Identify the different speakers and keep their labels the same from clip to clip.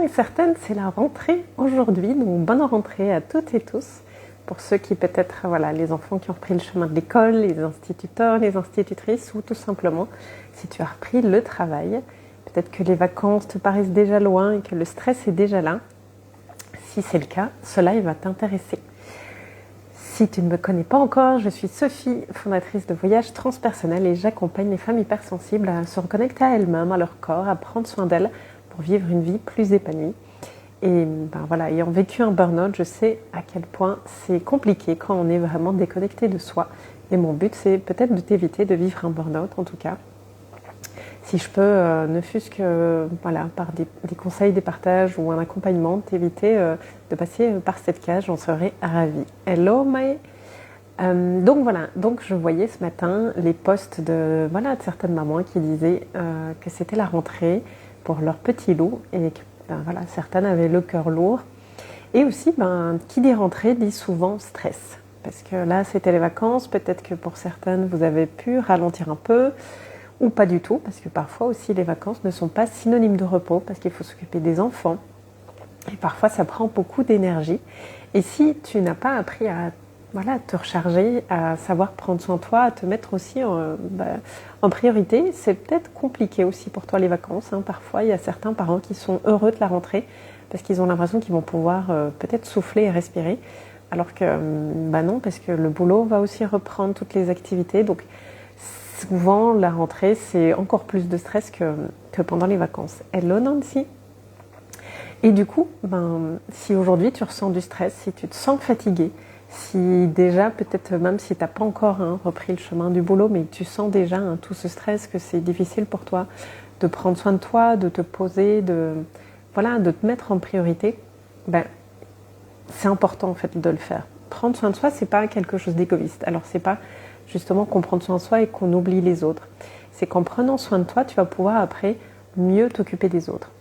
Speaker 1: et certaine, c'est la rentrée aujourd'hui, donc bonne rentrée à toutes et tous. Pour ceux qui peut-être, les enfants qui ont repris le chemin de l'école, les instituteurs, les institutrices, ou tout simplement si tu as repris le travail. Peut-être que les vacances te paraissent déjà loin et que le stress est déjà là. Si c'est le cas, cela va t'intéresser. Si tu ne me connais pas encore, je suis Sophie, fondatrice de Voyage Transpersonnel et j'accompagne les femmes hypersensibles à se reconnecter à elles-mêmes, à leur corps, à prendre soin d'elles pour vivre une vie plus épanouie. Et ayant vécu un burn-out, je sais à quel point c'est compliqué quand on est vraiment déconnecté de soi. Et mon but, c'est peut-être de t'éviter de vivre un burn-out, en tout cas. Si je peux, ne fût-ce que par des conseils, des partages ou un accompagnement, t'éviter de passer par cette case, j'en serais ravie. Hello Maë. Donc je voyais ce matin les posts de certaines mamans qui disaient que c'était la rentrée pour leur petit loup et que certaines avaient le cœur lourd. Et aussi, qui dit rentrée dit souvent stress. Parce que là, c'était les vacances, peut-être que pour certaines, vous avez pu ralentir un peu, ou pas du tout, parce que parfois aussi, les vacances ne sont pas synonymes de repos, parce qu'il faut s'occuper des enfants. Et parfois, ça prend beaucoup d'énergie. Et si tu n'as pas appris à te recharger, à savoir prendre soin de toi, à te mettre aussi en priorité, c'est peut-être compliqué aussi pour toi les vacances. Parfois, il y a certains parents qui sont heureux de la rentrée parce qu'ils ont l'impression qu'ils vont pouvoir peut-être souffler et respirer. Alors que non, parce que le boulot va aussi reprendre toutes les activités. Donc souvent, la rentrée, c'est encore plus de stress que pendant les vacances. Hello Nancy. Et du coup, si aujourd'hui tu ressens du stress, si tu te sens fatigué, si déjà, peut-être même si tu n'as pas encore repris le chemin du boulot, mais tu sens déjà tout ce stress, que c'est difficile pour toi de prendre soin de toi, de te poser, de te mettre en priorité, c'est important en fait de le faire. Prendre soin de soi, c'est pas quelque chose d'égoïste. Alors c'est pas justement qu'on prend soin de soi et qu'on oublie les autres. C'est qu'en prenant soin de toi, tu vas pouvoir après mieux t'occuper des autres.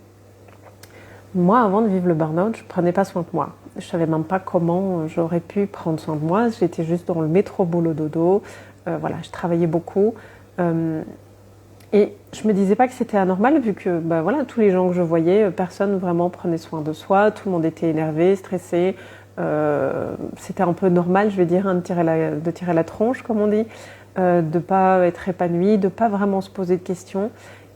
Speaker 1: Moi, avant de vivre le burn-out, je ne prenais pas soin de moi. Je ne savais même pas comment j'aurais pu prendre soin de moi. J'étais juste dans le métro boulot dodo. Je travaillais beaucoup. Et je ne me disais pas que c'était anormal vu que tous les gens que je voyais, personne vraiment prenait soin de soi. Tout le monde était énervé, stressé. C'était un peu normal, je vais dire, de tirer la tronche, comme on dit. De ne pas être épanoui, de ne pas vraiment se poser de questions.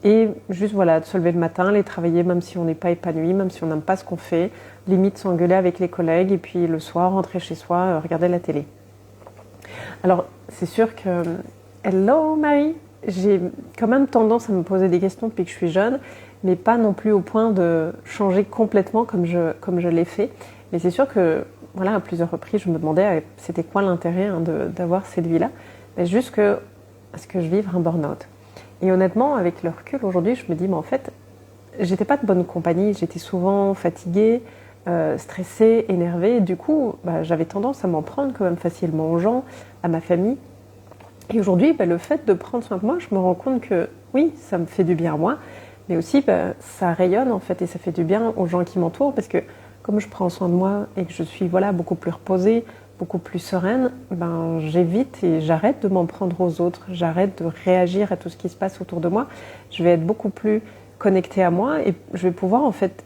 Speaker 1: Et juste de se lever le matin, aller travailler même si on n'est pas épanoui, même si on n'aime pas ce qu'on fait, limite s'engueuler avec les collègues et puis le soir rentrer chez soi, regarder la télé. Alors c'est sûr que, hello Marie, j'ai quand même tendance à me poser des questions depuis que je suis jeune, mais pas non plus au point de changer complètement comme je l'ai fait. Mais c'est sûr que à plusieurs reprises je me demandais c'était quoi l'intérêt d'avoir cette vie-là, mais juste que est-ce que je vivre un burn-out? Et honnêtement, avec le recul aujourd'hui, je me dis, mais en fait, j'étais pas de bonne compagnie. J'étais souvent fatiguée, stressée, énervée. Et du coup, j'avais tendance à m'en prendre quand même facilement aux gens, à ma famille. Et aujourd'hui, le fait de prendre soin de moi, je me rends compte que oui, ça me fait du bien à moi, mais aussi ça rayonne en fait et ça fait du bien aux gens qui m'entourent parce que comme je prends soin de moi et que je suis beaucoup plus reposée, beaucoup plus sereine, j'évite et j'arrête de m'en prendre aux autres, j'arrête de réagir à tout ce qui se passe autour de moi. Je vais être beaucoup plus connectée à moi et je vais pouvoir en fait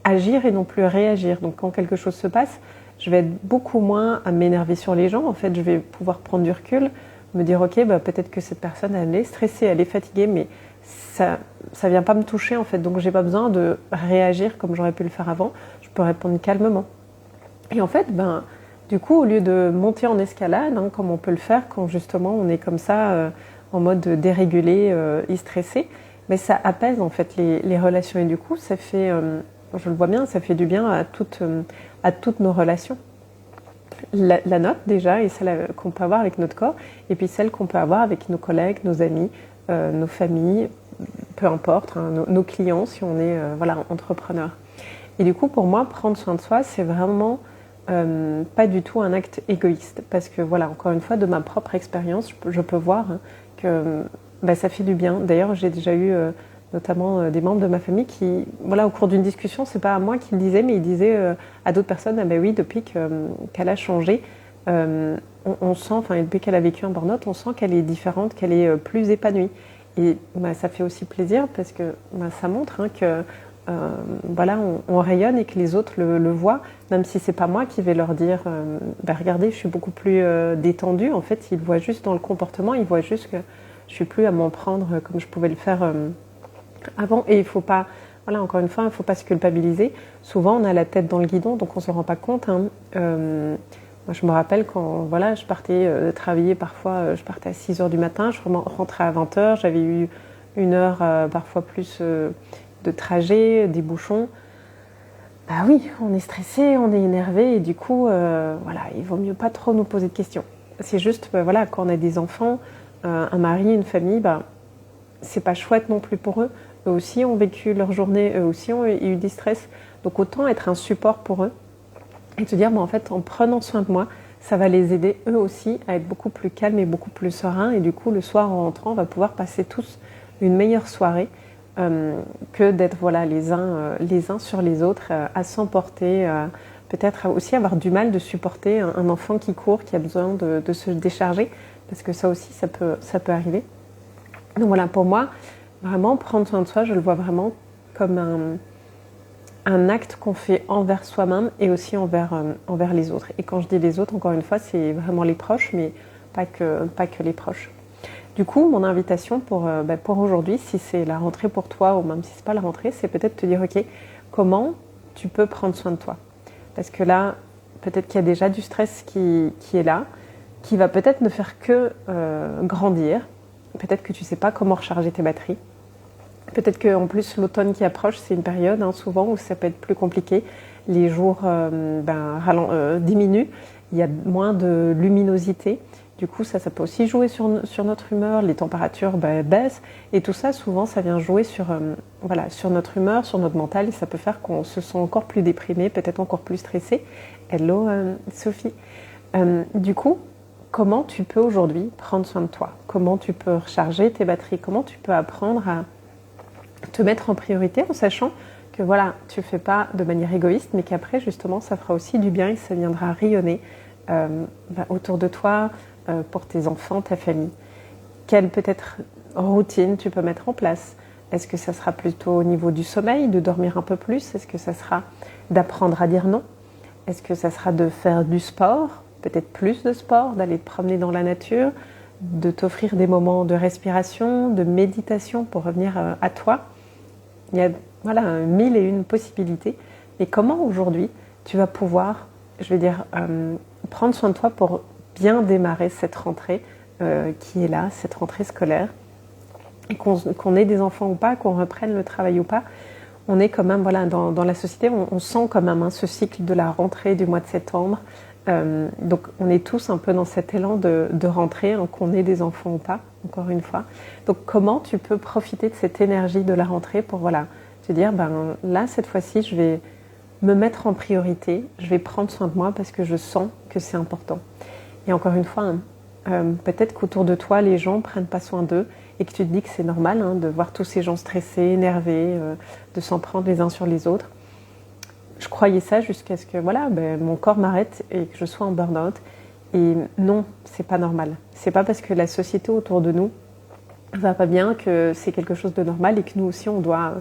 Speaker 1: agir et non plus réagir. Donc quand quelque chose se passe, je vais être beaucoup moins à m'énerver sur les gens. En fait, je vais pouvoir prendre du recul, me dire ok, peut-être que cette personne elle est stressée, elle est fatiguée, mais ça vient pas me toucher en fait. Donc j'ai pas besoin de réagir comme j'aurais pu le faire avant. Je peux répondre calmement. Et en fait, du coup, au lieu de monter en escalade, comme on peut le faire quand justement on est comme ça, en mode dérégulé et stressé, mais ça apaise en fait les relations. Et du coup, ça fait, je le vois bien, ça fait du bien à toutes nos relations. La nôtre déjà, et celle qu'on peut avoir avec notre corps, et puis celle qu'on peut avoir avec nos collègues, nos amis, nos familles, peu importe, nos clients si on est entrepreneur. Et du coup, pour moi, prendre soin de soi, c'est vraiment pas du tout un acte égoïste parce que encore une fois de ma propre expérience je peux voir que ça fait du bien. D'ailleurs j'ai déjà eu notamment des membres de ma famille qui au cours d'une discussion, c'est pas à moi qu'ils le disaient mais ils disaient à d'autres personnes oui depuis qu'elle a changé on sent, depuis qu'elle a vécu un burn-out, on sent qu'elle est différente, qu'elle est plus épanouie et ça fait aussi plaisir parce que ça montre que voilà, on rayonne et que les autres le voient, même si c'est pas moi qui vais leur dire regardez, je suis beaucoup plus détendue. En fait, ils voient juste dans le comportement, ils voient juste que je suis plus à m'en prendre comme je pouvais le faire avant. Et il faut pas, voilà, encore une fois, il faut pas se culpabiliser. Souvent, on a la tête dans le guidon, donc on se rend pas compte. Moi, je me rappelle quand voilà, je partais travailler, parfois je partais à 6h du matin, je rentrais à 20h, j'avais eu 1 heure, parfois plus de trajet, des bouchons. Bah oui, on est stressé, on est énervé et du coup, voilà, il vaut mieux pas trop nous poser de questions. C'est juste, voilà, quand on a des enfants, un mari, une famille, c'est pas chouette non plus pour eux. Eux aussi ont vécu leur journée, eux aussi ont eu des stress. Donc autant être un support pour eux et te dire, en fait, en prenant soin de moi, ça va les aider eux aussi à être beaucoup plus calmes et beaucoup plus sereins. Et du coup, le soir en rentrant, on va pouvoir passer tous une meilleure soirée que d'être voilà, les uns sur les autres, à s'emporter, peut-être aussi avoir du mal de supporter un enfant qui court, qui a besoin de se décharger, parce que ça aussi, ça peut arriver. Donc voilà, pour moi, vraiment, prendre soin de soi, je le vois vraiment comme un acte qu'on fait envers soi-même et aussi envers les autres. Et quand je dis les autres, encore une fois, c'est vraiment les proches, mais pas que les proches. Du coup, mon invitation pour aujourd'hui, si c'est la rentrée pour toi ou même si c'est pas la rentrée, c'est peut-être te dire, ok, comment tu peux prendre soin de toi? Parce que là, peut-être qu'il y a déjà du stress qui est là, qui va peut-être ne faire que grandir. Peut-être que tu sais pas comment recharger tes batteries. Peut-être qu'en plus, l'automne qui approche, c'est une période souvent où ça peut être plus compliqué. Les jours diminuent, il y a moins de luminosité. Du coup, ça peut aussi jouer sur notre humeur, les températures baissent. Et tout ça, souvent, ça vient jouer sur notre humeur, sur notre mental. Et ça peut faire qu'on se sent encore plus déprimé, peut-être encore plus stressé. Hello Sophie. Du coup, comment tu peux aujourd'hui prendre soin de toi? Comment tu peux recharger tes batteries? Comment tu peux apprendre à te mettre en priorité en sachant que voilà, tu ne fais pas de manière égoïste, mais qu'après, justement, ça fera aussi du bien et ça viendra rayonner autour de toi, pour tes enfants, ta famille. Quelle peut-être routine tu peux mettre en place? Est-ce que ça sera plutôt au niveau du sommeil, de dormir un peu plus? Est-ce que ça sera d'apprendre à dire non? Est-ce que ça sera de faire du sport, peut-être plus de sport, d'aller te promener dans la nature, de t'offrir des moments de respiration, de méditation pour revenir à toi? Il y a voilà, 1001 possibilités. Et comment aujourd'hui tu vas pouvoir, je vais dire, prendre soin de toi pour bien démarrer cette rentrée qui est là, cette rentrée scolaire, et qu'on ait des enfants ou pas, qu'on reprenne le travail ou pas, on est quand même voilà, dans la société, on sent quand même ce cycle de la rentrée du mois de septembre. Donc on est tous un peu dans cet élan de rentrée, qu'on ait des enfants ou pas, encore une fois. Donc comment tu peux profiter de cette énergie de la rentrée pour voilà, te dire, là cette fois-ci je vais me mettre en priorité, je vais prendre soin de moi parce que je sens que c'est important. Et encore une fois, peut-être qu'autour de toi, les gens ne prennent pas soin d'eux et que tu te dis que c'est normal de voir tous ces gens stressés, énervés, de s'en prendre les uns sur les autres. Je croyais ça jusqu'à ce que mon corps m'arrête et que je sois en burn-out. Et non, c'est pas normal. C'est pas parce que la société autour de nous va pas bien que c'est quelque chose de normal et que nous aussi on doit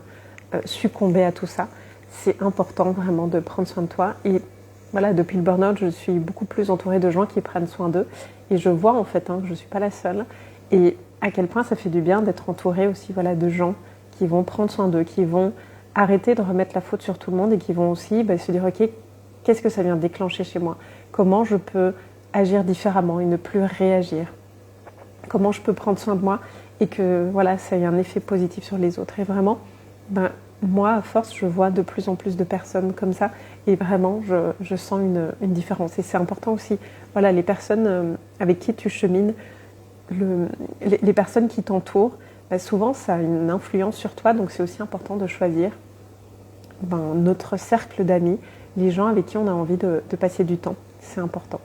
Speaker 1: succomber à tout ça. C'est important vraiment de prendre soin de toi. Et voilà, depuis le burn-out, je suis beaucoup plus entourée de gens qui prennent soin d'eux. Et je vois en fait que je ne suis pas la seule. Et à quel point ça fait du bien d'être entourée aussi de gens qui vont prendre soin d'eux, qui vont arrêter de remettre la faute sur tout le monde et qui vont aussi se dire, ok, qu'est-ce que ça vient déclencher chez moi? Comment je peux agir différemment et ne plus réagir? Comment je peux prendre soin de moi et que voilà, ça ait un effet positif sur les autres? Et vraiment, moi, à force, je vois de plus en plus de personnes comme ça et vraiment, je sens une différence. Et c'est important aussi, voilà, les personnes avec qui tu chemines, les personnes qui t'entourent, souvent, ça a une influence sur toi. Donc, c'est aussi important de choisir notre cercle d'amis, les gens avec qui on a envie de passer du temps. C'est important.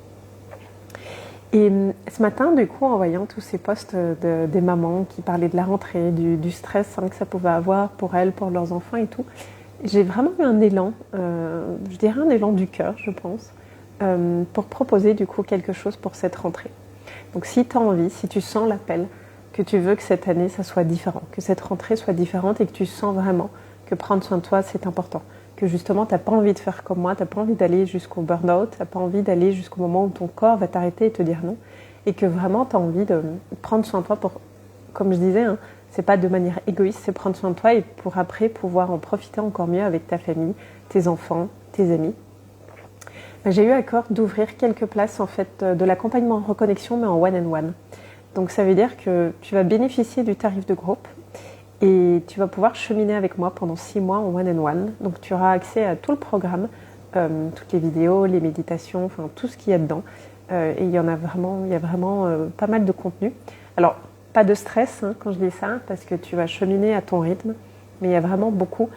Speaker 1: Et ce matin, du coup, en voyant tous ces posts des mamans qui parlaient de la rentrée, du stress que ça pouvait avoir pour elles, pour leurs enfants et tout, j'ai vraiment eu un élan, je dirais un élan du cœur, je pense, pour proposer du coup quelque chose pour cette rentrée. Donc si tu as envie, si tu sens l'appel, que tu veux que cette année, ça soit différent, que cette rentrée soit différente et que tu sens vraiment que prendre soin de toi, c'est important. Que justement, tu n'as pas envie de faire comme moi, tu n'as pas envie d'aller jusqu'au burn-out, tu n'as pas envie d'aller jusqu'au moment où ton corps va t'arrêter et te dire non. Et que vraiment, tu as envie de prendre soin de toi pour, comme je disais, hein, c'est pas de manière égoïste, c'est prendre soin de toi et pour après pouvoir en profiter encore mieux avec ta famille, tes enfants, tes amis. J'ai eu à cœur d'ouvrir quelques places en fait de l'accompagnement en reconnexion mais en one-on-one. Donc ça veut dire que tu vas bénéficier du tarif de groupe et tu vas pouvoir cheminer avec moi pendant 6 mois en one-on-one. Donc tu auras accès à tout le programme, toutes les vidéos, les méditations, enfin tout ce qu'il y a dedans. Et il y a vraiment pas mal de contenu. Alors pas de stress hein, quand je dis ça parce que tu vas cheminer à ton rythme, mais il y a vraiment beaucoup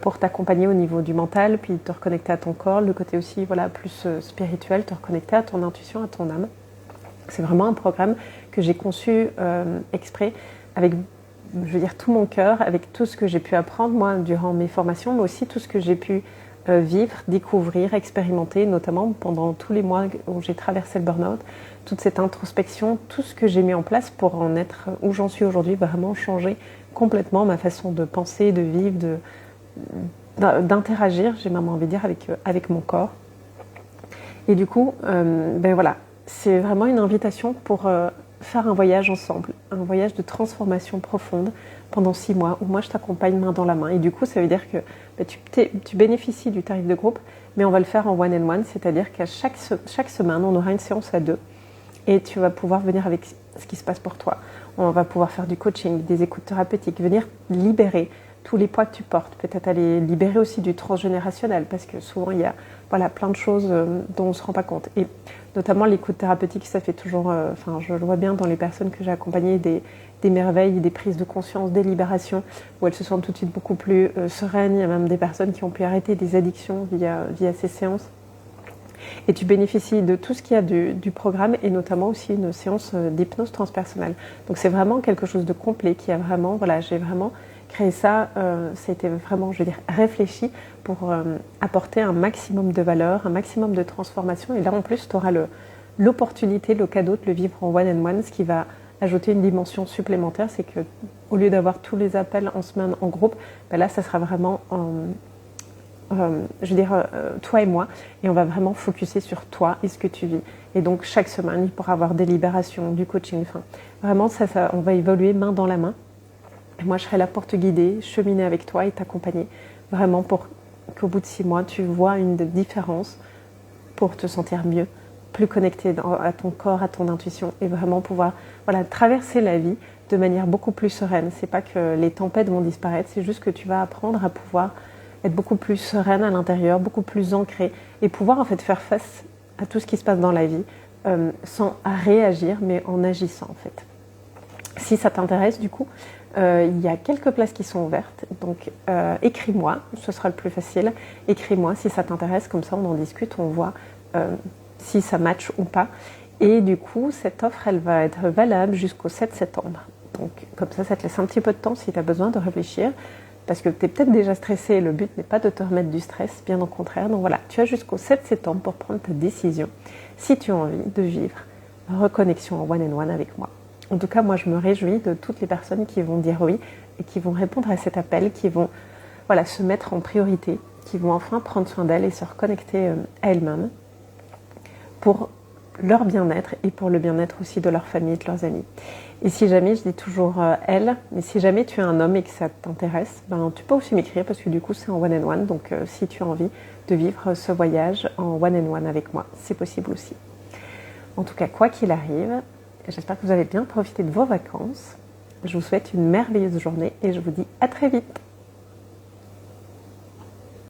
Speaker 1: pour t'accompagner au niveau du mental, puis te reconnecter à ton corps, le côté aussi plus spirituel, te reconnecter à ton intuition, à ton âme. C'est vraiment un programme que j'ai conçu exprès avec, tout mon cœur, avec tout ce que j'ai pu apprendre moi durant mes formations, mais aussi tout ce que j'ai pu vivre, découvrir, expérimenter, notamment pendant tous les mois où j'ai traversé le burn-out, toute cette introspection, tout ce que j'ai mis en place pour en être où j'en suis aujourd'hui, vraiment changer complètement ma façon de penser, de vivre, d'interagir, j'ai même envie de dire, avec mon corps. Et du coup, c'est vraiment une invitation pour faire un voyage ensemble, un voyage de transformation profonde pendant 6 mois où moi je t'accompagne main dans la main. Et du coup, ça veut dire que tu bénéficies du tarif de groupe, mais on va le faire en one-on-one, c'est-à-dire qu'à chaque semaine, on aura une séance à 2 et tu vas pouvoir venir avec ce qui se passe pour toi. On va pouvoir faire du coaching, des écoutes thérapeutiques, venir libérer tous les poids que tu portes, peut-être aller libérer aussi du transgénérationnel, parce que souvent il y a plein de choses dont on ne se rend pas compte. Et notamment l'écoute thérapeutique, ça fait toujours, je le vois bien dans les personnes que j'ai accompagnées, des merveilles, des prises de conscience, des libérations, où elles se sentent tout de suite beaucoup plus sereines. Il y a même des personnes qui ont pu arrêter des addictions via ces séances. Et tu bénéficies de tout ce qu'il y a du programme et notamment aussi une séance d'hypnose transpersonnelle. Donc c'est vraiment quelque chose de complet qui a vraiment, j'ai vraiment créé ça, ça a été vraiment, réfléchi pour apporter un maximum de valeur, un maximum de transformation. Et là en plus, tu auras l'opportunité, le cadeau de le vivre en one-on-one, ce qui va ajouter une dimension supplémentaire, c'est que au lieu d'avoir tous les appels en semaine en groupe, là ça sera vraiment toi et moi, et on va vraiment focuser sur toi et ce que tu vis. Et donc chaque semaine, il pourra avoir des libérations, du coaching, vraiment on va évoluer main dans la main. Et moi, je serai là pour te guider, cheminer avec toi et t'accompagner, vraiment pour qu'au bout de 6 mois, tu vois une différence pour te sentir mieux, plus connecté à ton corps, à ton intuition, et vraiment pouvoir traverser la vie de manière beaucoup plus sereine. C'est pas que les tempêtes vont disparaître, c'est juste que tu vas apprendre à pouvoir être beaucoup plus sereine à l'intérieur, beaucoup plus ancrée, et pouvoir en fait faire face à tout ce qui se passe dans la vie sans réagir, mais en agissant en fait. Si ça t'intéresse du coup, il y a quelques places qui sont ouvertes, donc écris-moi, ce sera le plus facile. Écris-moi si ça t'intéresse, comme ça on en discute, on voit si ça match ou pas. Et du coup, cette offre, elle va être valable jusqu'au 7 septembre. Donc comme ça te laisse un petit peu de temps si tu as besoin de réfléchir. Parce que tu es peut-être déjà stressé et le but n'est pas de te remettre du stress, bien au contraire. Donc voilà, tu as jusqu'au 7 septembre pour prendre ta décision si tu as envie de vivre reconnexion en one-on-one avec moi. En tout cas, moi je me réjouis de toutes les personnes qui vont dire oui et qui vont répondre à cet appel, qui vont se mettre en priorité, qui vont enfin prendre soin d'elles et se reconnecter à elles-mêmes pour leur bien-être et pour le bien-être aussi de leur famille et de leurs amis. Et si jamais, je dis toujours elle, mais si jamais tu es un homme et que ça t'intéresse, tu peux aussi m'écrire parce que du coup c'est en one-on-one, donc si tu as envie de vivre ce voyage en one-on-one avec moi, c'est possible aussi. En tout cas, quoi qu'il arrive, j'espère que vous avez bien profité de vos vacances. Je vous souhaite une merveilleuse journée et je vous dis à très vite.